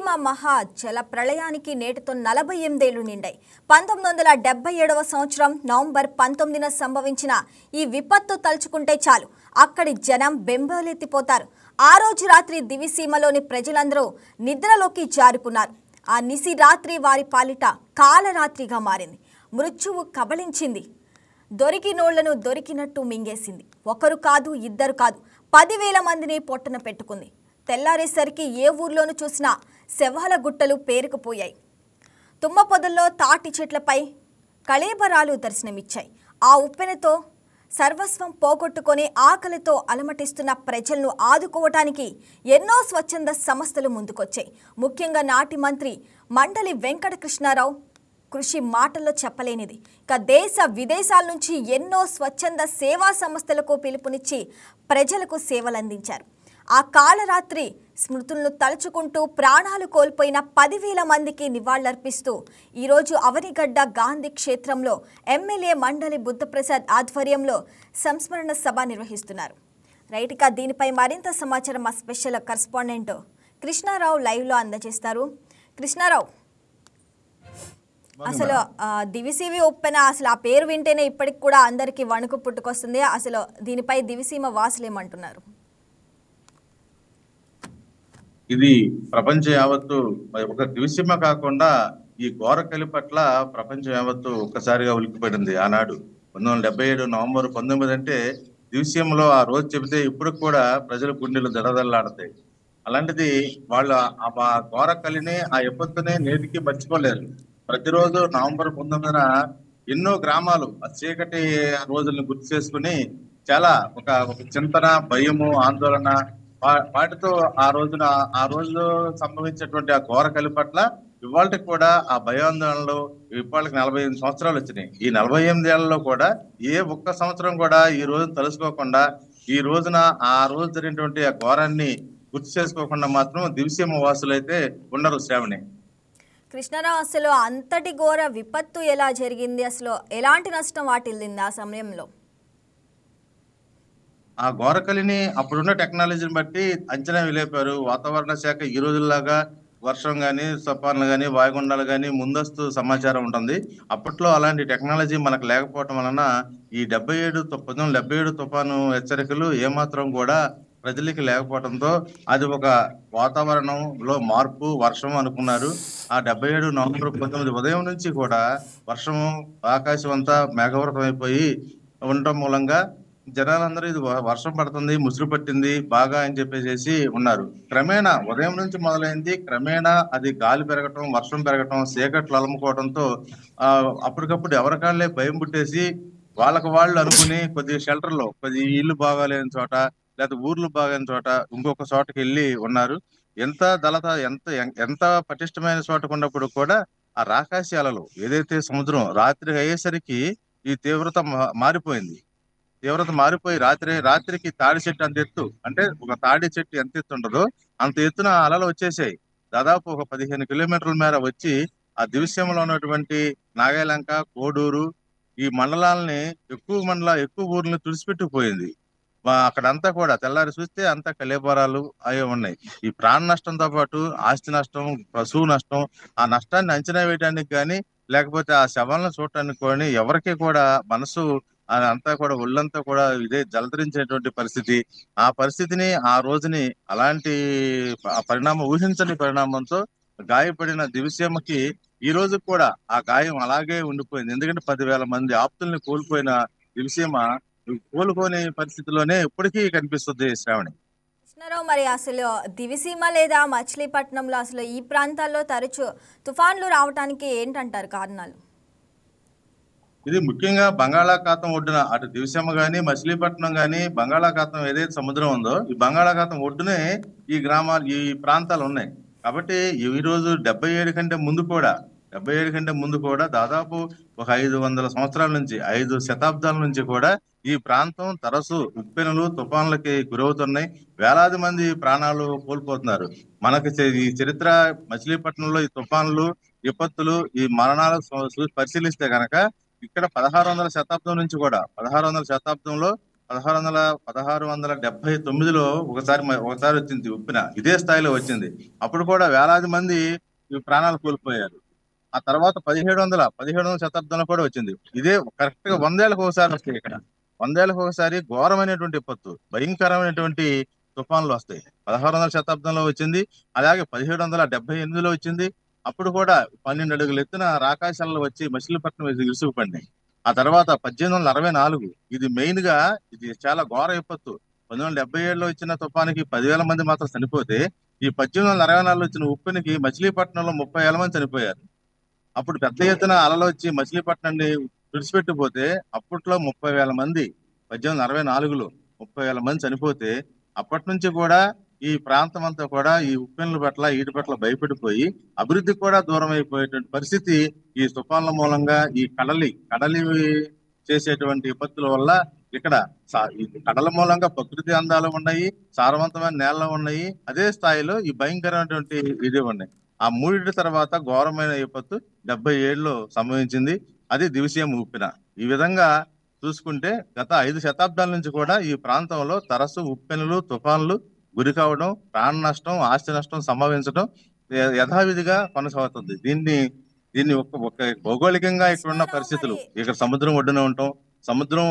దివిసీమ మహా జల ప్రళయానికి నేటితో 48 ఏళ్లు నిండాయి. 1977వ సంవత్సరం నవంబర్ 19న సంభవించిన ఈ విపత్తు తలుచుకుంటే చాలు అక్కడి జనం బెంబేలెత్తిపోతారు. ఆ రోజు రాత్రి దివిసీమలోని ప్రజలందరూ నిద్రలోకి జారుకున్నారు. ఆ నిసి రాత్రి వారి పాలిట కాలరాత్రిగా మారింది. మృత్యువు కబళించింది. దొరికినోళ్లను దొరికినట్టు మింగేసింది. ఒకరు కాదు, ఇద్దరు కాదు, 10,000 మందిని పొట్టన పెట్టుకుంది. తెల్లారేసరికి ఏ ఊర్లోనూ చూసినా శవాల గుట్టలు పేరుకుపోయాయి. తుమ్మ పొదల్లో తాటి చెట్లపై కళేబరాలు దర్శనమిచ్చాయి. ఆ ఉప్పెనతో సర్వస్వం పోగొట్టుకొని ఆకలితో అలమటిస్తున్న ప్రజలను ఆదుకోవటానికి ఎన్నో స్వచ్ఛంద సంస్థలు ముందుకొచ్చాయి. ముఖ్యంగా నాటి మంత్రి మండలి వెంకటకృష్ణారావు కృషి మాటల్లో చెప్పలేనిది. ఇక దేశ విదేశాల నుంచి ఎన్నో స్వచ్ఛంద సేవా సంస్థలకు పిలుపునిచ్చి ప్రజలకు సేవలందించారు. ఆ కాలరాత్రి స్మృతులను తలుచుకుంటూ ప్రాణాలు కోల్పోయిన 10,000 మందికి నివాళులర్పిస్తూ ఈరోజు అవనిగడ్డ గాంధీ క్షేత్రంలో ఎమ్మెల్యే మండలి బుద్ధప్రసాద్ ఆధ్వర్యంలో సంస్మరణ సభ నిర్వహిస్తున్నారు. రైట్గా దీనిపై మరింత సమాచారం మా స్పెషల్ కరెస్పాండెంట్ కృష్ణారావు లైవ్లో అందజేస్తారు. కృష్ణారావు, అసలు దివిసీమ ఉప్పెన అసలు ఆ పేరు వింటేనే ఇప్పటికి కూడా అందరికి వణుకు పుట్టుకొస్తుంది. అసలు దీనిపై దివిసీమ వాసులు ఏమంటున్నారు? ఇది ప్రపంచ యావత్తు ఒక దివిసీమ కాకుండా ఈ ఘోరకలి పట్ల ప్రపంచం యావత్తు ఒక్కసారిగా ఉలిక్కిపడింది. ఆనాడు 1977 నవంబర్ 19 అంటే దివిసీమలో ఆ రోజు చెబితే ఇప్పుడు కూడా ప్రజల గుండెలు దడదల్లాడతాయి. అలాంటిది వాళ్ళు ఆ ఘోరకలిని ఆ విపత్తుని నేటికి మర్చిపోలేరు. ప్రతిరోజు నవంబర్ 19న ఎన్నో గ్రామాలు ఆ చీకటి రోజులను గుర్తు చేసుకుని చాలా ఒక చింతన, భయము, ఆందోళన వాటితో ఆ రోజు సంభవించేటువంటి ఆ ఘోరకలి పట్ల ఇవాళకి కూడా ఆ భయాందోళనలు ఇవాళకి 48 సంవత్సరాలు వచ్చినాయి. ఈ 48 ఏళ్లలో కూడా ఏ ఒక్క సంవత్సరం కూడా ఈ రోజు తలుసుకోకుండా ఈ రోజున ఆ రోజు జరిగినటువంటి ఆ ఘోరాన్ని గుర్తు చేసుకోకుండా మాత్రం దివిసీమ వాసులు అయితే ఉండరు. శ్రావణి, కృష్ణారావు, అసలు అంతటి ఘోర విపత్తు ఎలా జరిగింది? అసలు ఎలాంటి నష్టం వాటిల్లింది ఆ సమయంలో? ఆ ఘోరకలిని అప్పుడున్న టెక్నాలజీని బట్టి అంచనా వేయలేపారు. వాతావరణ శాఖ ఈ రోజుల్లాగా వర్షం కానీ, తుఫాన్లు కానీ, వాయుగుండాలు కానీ ముందస్తు సమాచారం ఉంటుంది. అప్పట్లో అలాంటి టెక్నాలజీ మనకు లేకపోవటం వలన ఈ 1977 తుఫాను హెచ్చరికలు ఏమాత్రం కూడా ప్రజలకి లేకపోవడంతో అది ఒక వాతావరణంలో మార్పు, వర్షం అనుకున్నారు. ఆ 77 నవంబర్ 19 ఉదయం నుంచి కూడా వర్షము ఆకాశం అంతా మేఘావృతం అయిపోయి ఉండటం మూలంగా జనాలందరూ ఇది వర్షం పడుతుంది, ముసురు పట్టింది బాగా అని చెప్పేసి ఉన్నారు. క్రమేణా ఉదయం నుంచి మొదలైంది. క్రమేణా అది గాలి పెరగటం, వర్షం పెరగటం, చీకట్లు అలముకోవడంతో అప్పటికప్పుడు ఎవరికాళ్ళే భయం పుట్టేసి వాళ్ళకు వాళ్ళు అనుకుని కొద్దిగా షెల్టర్లో, కొద్ది ఇల్లు బాగాలేని చోట లేదా ఊర్లు బాగాలేని చోట ఇంకొక చోటకి వెళ్ళి ఉన్నారు. ఎంత ఎంత పటిష్టమైన చోటకు ఉన్నప్పుడు కూడా ఆ రాకాసి అలలు ఏదైతే సముద్రం రాత్రి అయ్యేసరికి ఈ తీవ్రత మారిపోయి రాత్రికి తాడి చెట్టు అంత ఎత్తు, అంటే ఒక తాడి చెట్టు ఎంత ఎత్తు ఉండదో అంత ఎత్తున అలలు వచ్చేసాయి. దాదాపు ఒక 15 కిలోమీటర్ల మేర వచ్చి ఆ దివిసీమలో ఉన్నటువంటి నాగాలంక, కోడూరు ఈ మండలాలని ఎక్కువ ఊర్లను తుడిచిపెట్టుకుపోయింది. అక్కడంతా కూడా తెల్లారి చూస్తే అంతా కళేబరాలు అవి ఉన్నాయి. ఈ ప్రాణ నష్టంతో పాటు ఆస్తి నష్టం, పశువు నష్టం, ఆ నష్టాన్ని అంచనా వేయడానికి కానీ లేకపోతే ఆ శవాలను చూడటానికి కానీ ఎవరికి కూడా మనసు అంతా కూడా ఒళ్ళంతా కూడా ఇదే జలధరించేటువంటి పరిస్థితి. ఆ పరిస్థితిని ఆ రోజుని అలాంటి ఊహించని పరిణామంతో గాయపడిన దివిసీమకి ఈ రోజు కూడా ఆ గాయం అలాగే ఉండిపోయింది. ఎందుకంటే 10,000 మంది ఆప్తుల్ని కోల్పోయిన దివిసీమ కోలుకోని పరిస్థితిలోనే ఇప్పటికీ కనిపిస్తుంది. శ్రావణి, కృష్ణారావు, మరి అసలు దివిసీమ లేదా మచిలీపట్నంలో అసలు ఈ ప్రాంతాల్లో తరచు తుఫాన్లు రావడానికి ఏంటంటారు కారణాలు? ఇది ముఖ్యంగా బంగాళాఖాతం ఒడ్డున అటు దివిసీమ గానీ, మచిలీపట్నం గానీ, బంగాళాఖాతం ఏదైతే సముద్రం ఉందో ఈ బంగాళాఖాతం ఒడ్డునే ఈ ప్రాంతాలు ఉన్నాయి. కాబట్టి ఈ రోజు 77 కంటే ముందు కూడా దాదాపు ఒక 500 సంవత్సరాల నుంచి 5 శతాబ్దాల నుంచి కూడా ఈ ప్రాంతం తరచు ఉప్పెనులు, తుఫాన్లకి గురవుతున్నాయి. వేలాది మంది ప్రాణాలు కోల్పోతున్నారు. మనకి ఈ చరిత్ర మచిలీపట్నంలో ఈ తుఫాన్లు, విపత్తులు, ఈ మరణాలు పరిశీలిస్తే కనుక ఇక్కడ 1600 శతాబ్దం నుంచి కూడా 1600 శతాబ్దంలో 1679లో ఒకసారి వచ్చింది ఉప్పిన, ఇదే స్థాయిలో వచ్చింది. అప్పుడు కూడా వేలాది మంది ఈ ప్రాణాలు కోల్పోయారు. ఆ తర్వాత 1700 శతాబ్దంలో కూడా వచ్చింది. ఇదే కరెక్ట్ గా 100 ఏళ్ళకి ఒకసారి వస్తాయి. ఇక్కడ 100 ఏళ్ళకి ఒకసారి ఘోరమైనటువంటి విపత్తు, భయంకరమైనటువంటి తుఫాన్లు వస్తాయి. 1600 శతాబ్దంలో వచ్చింది, అలాగే 1778లో వచ్చింది. అప్పుడు కూడా 12 అడుగుల ఎత్తున ఆకాశాలలో వచ్చి మచిలీపట్నం విరుచుకుపడినాయి. ఆ తర్వాత 1864 ఇది మెయిన్ గా, ఇది చాలా ఘోర విపత్తు. 1977లో వచ్చిన తుఫానికి 10,000 మంది మాత్రం చనిపోతే, ఈ 1864లో వచ్చిన ఉప్పెనికి మచిలీపట్నంలో 30,000 మంది చనిపోయారు. అప్పుడు పెద్ద ఎత్తున అలలు వచ్చి మచిలీపట్నాన్ని విడిచిపెట్టిపోతే అప్పట్లో 30,000 మంది, 1864లో 30,000 మంది చనిపోతే, అప్పటి నుంచి కూడా ఈ ప్రాంతం అంతా కూడా ఈ ఉప్పెన్ల పట్ల వీటి పట్ల భయపడిపోయి అభివృద్ధి కూడా దూరం అయిపోయేటువంటి పరిస్థితి ఈ తుఫాన్ల మూలంగా, ఈ కడలి చేసేటువంటి విపత్తుల వల్ల ఇక్కడ ఈ కడల మూలంగా ప్రకృతి అందాలు ఉన్నాయి, సారవంతమైన నేలలు ఉన్నాయి, అదే స్థాయిలో ఈ భయంకరమైనటువంటి ఇది ఉన్నాయి. ఆ మూడింటి తర్వాత ఘోరమైన విపత్తు 77లో సంభవించింది. అది దివిసీమ ఉప్పెన. ఈ విధంగా చూసుకుంటే గత 5 శతాబ్దాల నుంచి కూడా ఈ ప్రాంతంలో తరచు ఉప్పెనలు, తుఫాన్లు గురి కావడం, ప్రాణ నష్టం, ఆస్తి నష్టం సంభవించడం యథావిధిగా కొనసాగుతుంది. దీన్ని ఒక భౌగోళికంగా ఇక్కడ ఉన్న కృష్ణారావు పరిస్థితులు, మరి ఇక్కడ సముద్రం ఒడ్డున ఉంటాం, సముద్రం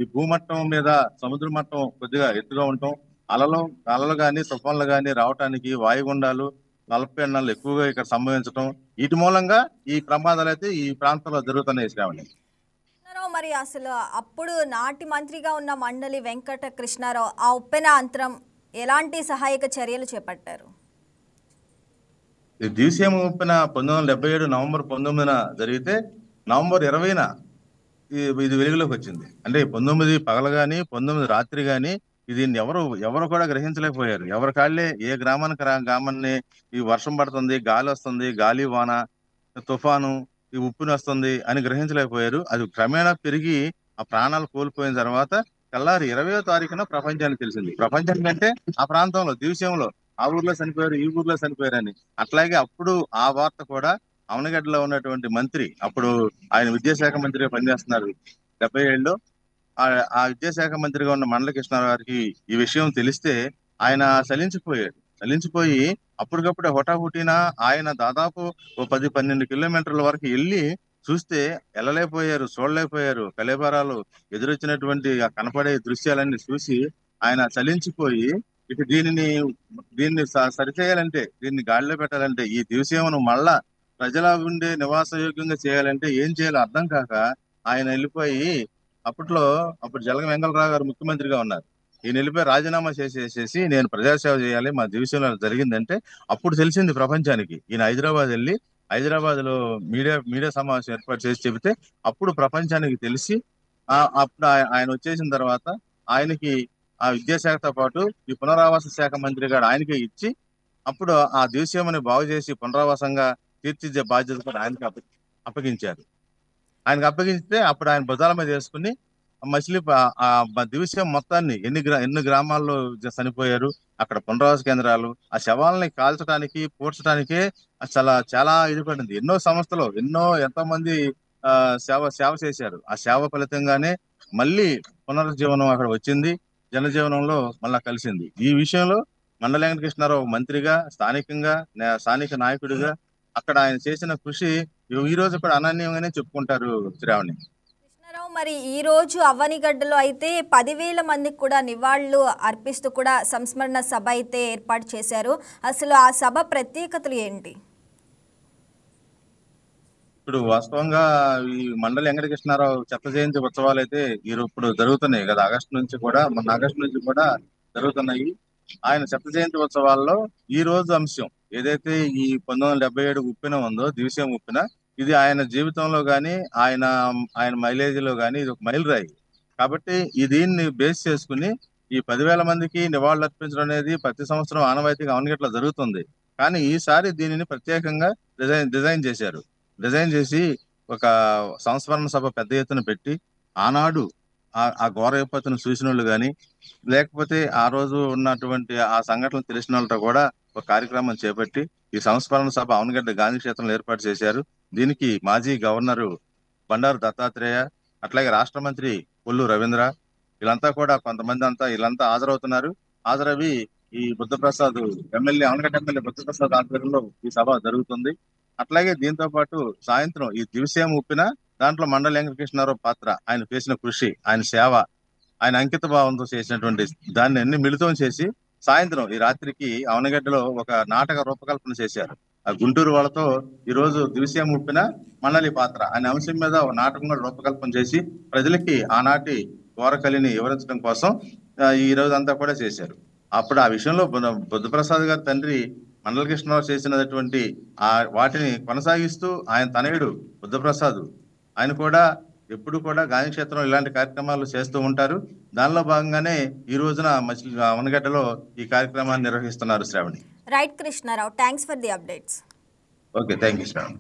ఈ భూమట్టం మీద సముద్ర మట్టం కొద్దిగా ఎత్తుగా ఉంటాం, అలలు గాని తుఫాన్లు గాని రావటానికి వాయుగుండాలు, నల్లపెండలు ఎక్కువగా ఇక్కడ సంభవించడం, వీటి మూలంగా ఈ ప్రమాదాలు అయితే ఈ ప్రాంతంలో జరుగుతున్నాయి శ్రావణి. కృష్ణారావు మరి అసలు అప్పుడు నాటి మంత్రిగా ఉన్న మండలి వెంకట కృష్ణారావు ఆ ఉప్పెన అంతరం ఎలాంటి సహాయక చర్యలు చేపట్టారు? ఈ దివిసీమ ఉప్పెన 1977 నవంబర్ 19న జరిగితే, నవంబర్ 20న ఇది వెలుగులోకి వచ్చింది. అంటే 19 పగలు గాని 19 రాత్రి గాని దీన్ని ఎవరు కూడా గ్రహించలేకపోయారు. ఎవరి కాళ్ళే ఏ గ్రామాన్ని ఈ వర్షం పడుతుంది, గాలి వస్తుంది, గాలి వాన, తుఫాను, ఈ ఉప్పుని వస్తుంది అని గ్రహించలేకపోయారు. అది క్రమేణా పెరిగి ఆ ప్రాణాలు కోల్పోయిన తర్వాత తెల్లారి 20వ తారీఖున ప్రపంచానికి తెలిసింది. ప్రపంచానికంటే ఆ ప్రాంతంలో దివిసీమలో ఆ ఊర్లో చనిపోయారు, ఈ ఊర్లో చనిపోయారు అని. అట్లాగే అప్పుడు ఆ వార్త కూడా అవనగడ్డలో ఉన్నటువంటి మంత్రి, అప్పుడు ఆయన విద్యాశాఖ మంత్రిగా పనిచేస్తున్నారు 77లో, ఆ విద్యాశాఖ మంత్రిగా ఉన్న మండల కృష్ణారావు గారికి ఈ విషయం తెలిస్తే ఆయన చలించిపోయి అప్పటికప్పుడే హుటాహుటిన ఆయన దాదాపు 10-12 కిలోమీటర్ల వరకు వెళ్ళి చూస్తే వెళ్ళలేకపోయారు, చూడలేకపోయారు. కళేబరాలు ఎదురొచ్చినటువంటి ఆ కనపడే దృశ్యాలన్నీ చూసి ఆయన చలించిపోయి, ఇక దీన్ని సరిచేయాలంటే, దీన్ని గాడిలో పెట్టాలంటే, ఈ దివిసీమను మళ్ళా ప్రజల ఉండే నివాసయోగ్యంగా చేయాలంటే ఏం చేయాలో అర్థం కాక ఆయన వెళ్ళిపోయి, అప్పుడు జలగం వెంగళరావు గారు ముఖ్యమంత్రిగా ఉన్నారు. ఈయన వెళ్ళిపోయి రాజీనామా చేసేసి నేను ప్రజాసేవ చేయాలి, మా దివిసీమలో జరిగిందంటే అప్పుడు తెలిసింది ప్రపంచానికి. ఈయన హైదరాబాద్ లో మీడియా సమావేశం ఏర్పాటు చేసి చెబితే అప్పుడు ప్రపంచానికి తెలిసి, అప్పుడు ఆయన వచ్చేసిన తర్వాత ఆయనకి ఆ విద్యాశాఖతో పాటు ఈ పునరావాస శాఖ మంత్రి గారు ఆయనకే ఇచ్చి, అప్పుడు ఆ దివిసీమని బాగు చేసి పునరావాసంగా తీర్చిదిద్దే బాధ్యత కూడా అప్పగించారు. ఆయనకు అప్పగిస్తే అప్పుడు ఆయన భుజాల మీద వేసుకుని దివిసీమ మొత్తాన్ని ఎన్ని గ్రామాల్లో చనిపోయారు, అక్కడ పునరావాస కేంద్రాలు, ఆ శవాలని కాల్చడానికి పూడ్చడానికే చాలా ఇది పడింది. ఎన్నో సంస్థలు ఎంతో మంది సేవ చేశారు. ఆ సేవ ఫలితంగానే మళ్ళీ పునరుజ్జీవనం అక్కడ వచ్చింది, జనజీవనంలో మళ్ళా కలిసింది. ఈ విషయంలో మండల వెంకటకృష్ణారావు మంత్రిగా, స్థానిక నాయకుడిగా అక్కడ ఆయన చేసిన కృషి ఈ రోజు కూడా అనన్యంగానే చెప్పుకుంటారు శ్రావణి. కృష్ణారావు మరి ఈ రోజు అవనిగడ్డలో అయితే 10,000 మందికి కూడా నివాళులు అర్పిస్తూ కూడా సంస్మరణ సభ అయితే ఏర్పాటు చేశారు. అసలు ఆ సభ ప్రత్యేకతలు ఏంటి? ఇప్పుడు వాస్తవంగా ఈ మండలి వెంకటకృష్ణారావు చెత్త జయంతి ఉత్సవాలు అయితే ఇప్పుడు జరుగుతున్నాయి కదా, మొన్న ఆగస్టు నుంచి కూడా జరుగుతున్నాయి. ఆయన చెత్త జయంతి ఉత్సవాల్లో ఈ రోజు అంశం ఏదైతే ఈ 1977 ఉప్పెన ఉందో, దివిసీమ ఉప్పెన, ఇది ఆయన జీవితంలో గాని ఆయన మైలేజ్ లో గాని ఇది ఒక మైలురాయి. కాబట్టి దీన్ని బేస్ చేసుకుని ఈ 10,000 మందికి నివాళులు అర్పించడం అనేది ప్రతి సంవత్సరం ఆనవాయితీగా అవనగట్ల జరుగుతుంది. కానీ ఈసారి దీనిని ప్రత్యేకంగా డిజైన్ చేసి ఒక సంస్మరణ సభ పెద్ద ఎత్తున పెట్టి, ఆనాడు ఆ ఘోర విపత్తును చూసిన వాళ్ళు కానీ, లేకపోతే ఆ రోజు ఉన్నటువంటి ఆ సంఘటనలు తెలిసిన వాళ్ళతో కూడా ఒక కార్యక్రమం చేపట్టి ఈ సంస్మరణ సభ అవనగడ్డ గాంధీ క్షేత్రంలో ఏర్పాటు చేశారు. దీనికి మాజీ గవర్నరు బండారు దత్తాత్రేయ, అట్లాగే రాష్ట్ర మంత్రి కొల్లు రవీంద్ర, వీళ్ళంతా కూడా కొంతమంది అంతా వీళ్ళంతా హాజరవుతున్నారు. హాజరవి ఈ బుద్ధప్రసాద్ ఎమ్మెల్యే అవనగడ్డ ఎమ్మెల్యే బుద్ధప్రసాద్ ఆధ్వర్యంలో ఈ సభ జరుగుతుంది. అట్లాగే దీంతో పాటు సాయంత్రం ఈ దివిసీమ ఉప్పిన దాంట్లో మండలి వెంకటకృష్ణారావు పాత్ర, ఆయన చేసిన కృషి, ఆయన సేవ, ఆయన అంకిత భావంతో చేసినటువంటి దాన్ని అన్ని మిళితం చేసి సాయంత్రం ఈ రాత్రికి అవనగడ్డలో ఒక నాటక రూపకల్పన చేశారు. ఆ గుంటూరు వాళ్ళతో ఈ రోజు దివిసీమ ఉప్పిన మండలి పాత్ర అనే అంశం మీద ఒక నాటకం కూడా రూపకల్పన చేసి ప్రజలకి ఆనాటి కోరకలిని వివరించడం కోసం ఈ రోజు అంతా కూడా చేశారు. అప్పుడు ఆ విషయంలో బుద్ధప్రసాద్ గారి తండ్రి మండల కృష్ణరావు చేసినటువంటి వాటిని కొనసాగిస్తూ ఆయన తనయుడు బుద్ధప్రసాద్ ఆయన కూడా ఎప్పుడు కూడా గాంధీ క్షేత్రంలో ఇలాంటి కార్యక్రమాలు చేస్తూ ఉంటారు. దానిలో భాగంగానే ఈ రోజున అవనగడ్డలో ఈ కార్యక్రమాన్ని నిర్వహిస్తున్నారు. Shravani. Right Krishnarao, thanks for the updates. Okay, thank you Shravani.